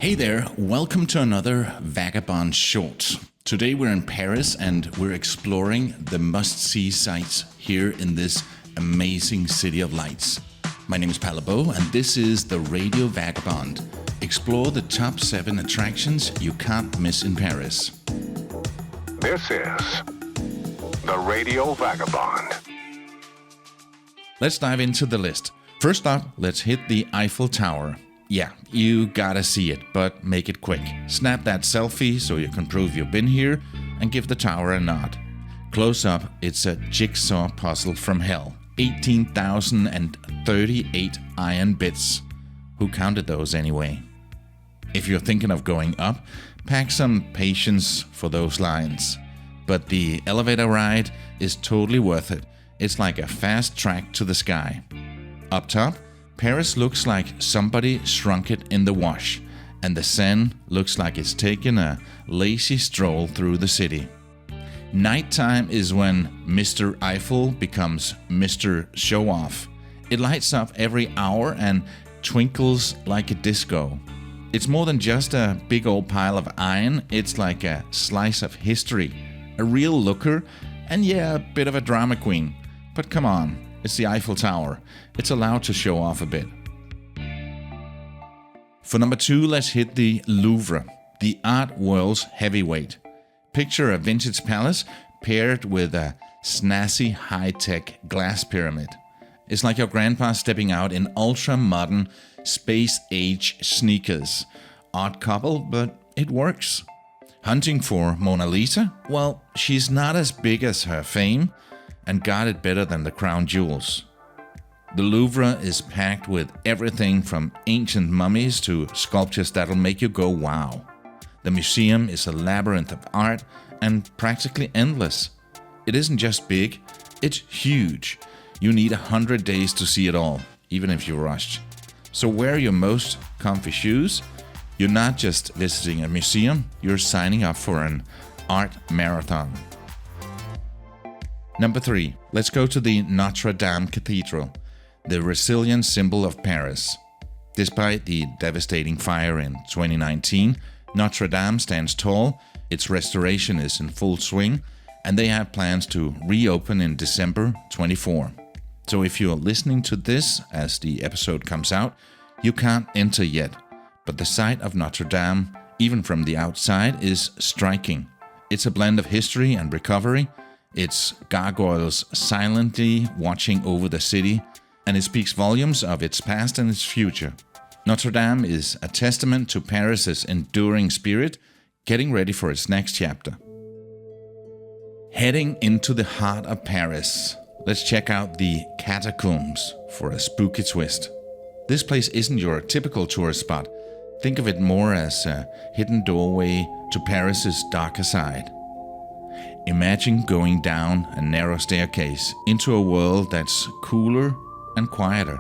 Hey there, welcome to another Vagabond short. Today we're in Paris and we're exploring the must-see sights here in this amazing city of lights. My name is Palle Bo and this is the Radio Vagabond. Explore the top 7 attractions you can't miss in Paris. This is the Radio Vagabond. Let's dive into the list. First up, let's hit the Eiffel Tower. Yeah, you gotta see it, but make it quick. Snap that selfie so you can prove you've been here and give the tower a nod. Close up, it's a jigsaw puzzle from hell. 18,038 iron bits. Who counted those anyway? If you're thinking of going up, pack some patience for those lines. But the elevator ride is totally worth it. It's like a fast track to the sky. Up top, Paris looks like somebody shrunk it in the wash, and the Seine looks like it's taken a lazy stroll through the city. Nighttime is when Mr. Eiffel becomes Mr. Show-Off. It lights up every hour and twinkles like a disco. It's more than just a big old pile of iron, it's like a slice of history, a real looker, and yeah, a bit of a drama queen. But come on. It's the Eiffel Tower. It's allowed to show off a bit. For number 2, let's hit the Louvre, the art world's heavyweight. Picture a vintage palace paired with a snazzy high-tech glass pyramid. It's like your grandpa stepping out in ultra-modern, space-age sneakers. Odd couple, but it works. Hunting for Mona Lisa? Well, she's not as big as her fame, and got it better than the crown jewels. The Louvre is packed with everything from ancient mummies to sculptures that'll make you go wow. The museum is a labyrinth of art and practically endless. It isn't just big, it's huge. You need 100 days to see it all, even if you're rushed. So wear your most comfy shoes. You're not just visiting a museum, you're signing up for an art marathon. Number 3, let's go to the Notre-Dame Cathedral, the resilient symbol of Paris. Despite the devastating fire in 2019, Notre Dame stands tall, its restoration is in full swing, and they have plans to reopen in December 24. So if you're listening to this as the episode comes out, you can't enter yet. But the sight of Notre Dame, even from the outside, is striking. It's a blend of history and recovery. Its gargoyles silently watching over the city, and it speaks volumes of its past and its future. Notre Dame is a testament to Paris's enduring spirit, getting ready for its next chapter. Heading into the heart of Paris, let's check out the Catacombs for a spooky twist. This place isn't your typical tourist spot. Think of it more as a hidden doorway to Paris's darker side. Imagine going down a narrow staircase into a world that's cooler and quieter.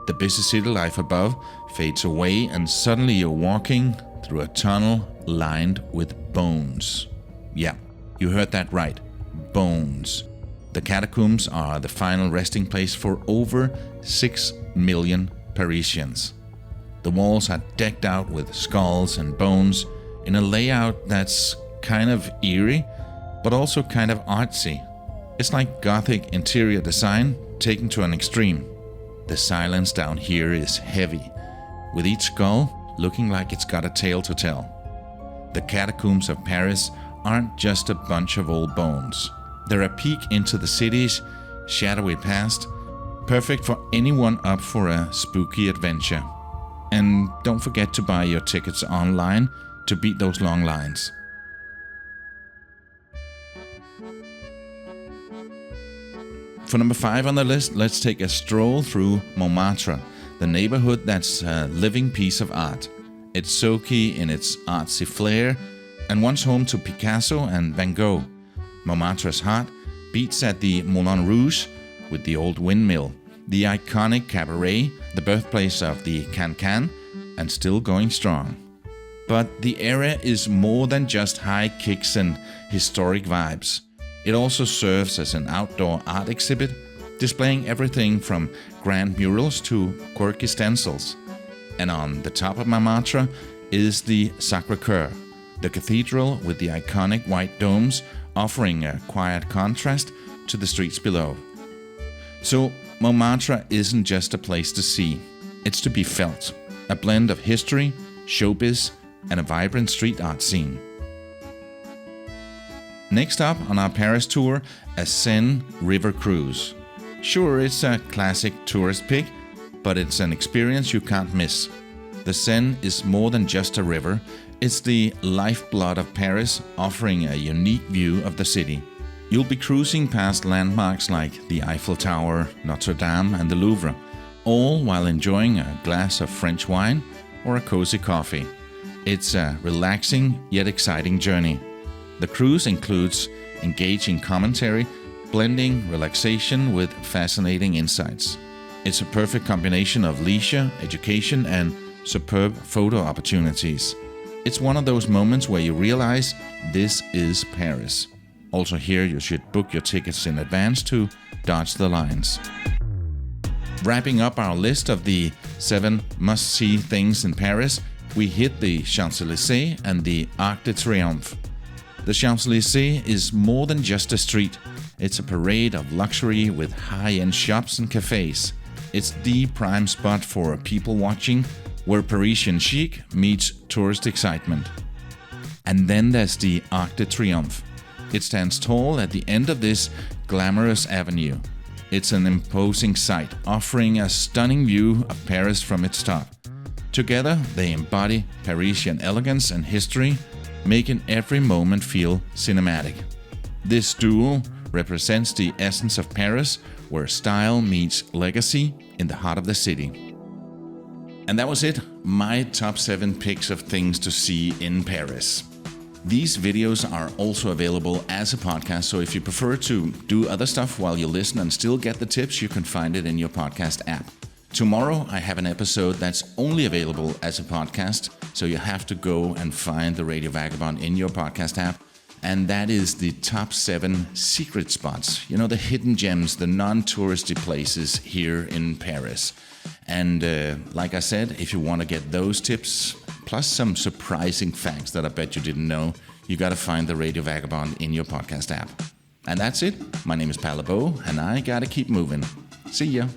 The busy city life above fades away and suddenly you're walking through a tunnel lined with bones. Yeah, you heard that right, bones. The catacombs are the final resting place for over 6 million Parisians. The walls are decked out with skulls and bones in a layout that's kind of eerie, but also kind of artsy. It's like Gothic interior design taken to an extreme. The silence down here is heavy, with each skull looking like it's got a tale to tell. The catacombs of Paris aren't just a bunch of old bones. They're a peek into the city's shadowy past, perfect for anyone up for a spooky adventure. And don't forget to buy your tickets online to beat those long lines. For number 5 on the list, let's take a stroll through Montmartre, the neighborhood that's a living piece of art. It's silky in its artsy flair, and once home to Picasso and Van Gogh. Montmartre's heart beats at the Moulin Rouge with the old windmill, the iconic cabaret, the birthplace of the Can-Can, and still going strong. But the area is more than just high kicks and historic vibes. It also serves as an outdoor art exhibit, displaying everything from grand murals to quirky stencils. And on the top of Montmartre, is the Sacré-Cœur, the cathedral with the iconic white domes offering a quiet contrast to the streets below. So Montmartre isn't just a place to see, it's to be felt, a blend of history, showbiz, and a vibrant street art scene. Next up on our Paris tour, a Seine River Cruise. Sure, it's a classic tourist pick, but it's an experience you can't miss. The Seine is more than just a river, it's the lifeblood of Paris, offering a unique view of the city. You'll be cruising past landmarks like the Eiffel Tower, Notre-Dame, and the Louvre, all while enjoying a glass of French wine or a cozy coffee. It's a relaxing yet exciting journey. The cruise includes engaging commentary, blending relaxation with fascinating insights. It's a perfect combination of leisure, education, and superb photo opportunities. It's one of those moments where you realize this is Paris. Also here you should book your tickets in advance to dodge the lines. Wrapping up our list of the 7 must-see things in Paris, we hit the Champs-Élysées and the Arc de Triomphe. The Champs-Élysées is more than just a street. It's a parade of luxury with high-end shops and cafes. It's the prime spot for people watching, where Parisian chic meets tourist excitement. And then there's the Arc de Triomphe. It stands tall at the end of this glamorous avenue. It's an imposing sight, offering a stunning view of Paris from its top. Together, they embody Parisian elegance and history, making every moment feel cinematic. This duo represents the essence of Paris, where style meets legacy in the heart of the city. And that was it, my top 7 picks of things to see in Paris. These videos are also available as a podcast, so if you prefer to do other stuff while you listen and still get the tips, you can find it in your podcast app. Tomorrow I have an episode that's only available as a podcast, so you have to go and find the Radio Vagabond in your podcast app. And that is the top 7 secret spots, you know, the hidden gems, the non-touristy places here in Paris. And like I said, if you want to get those tips, plus some surprising facts that I bet you didn't know, you got to find the Radio Vagabond in your podcast app. And that's it. My name is Palle Bo, and I got to keep moving. See ya.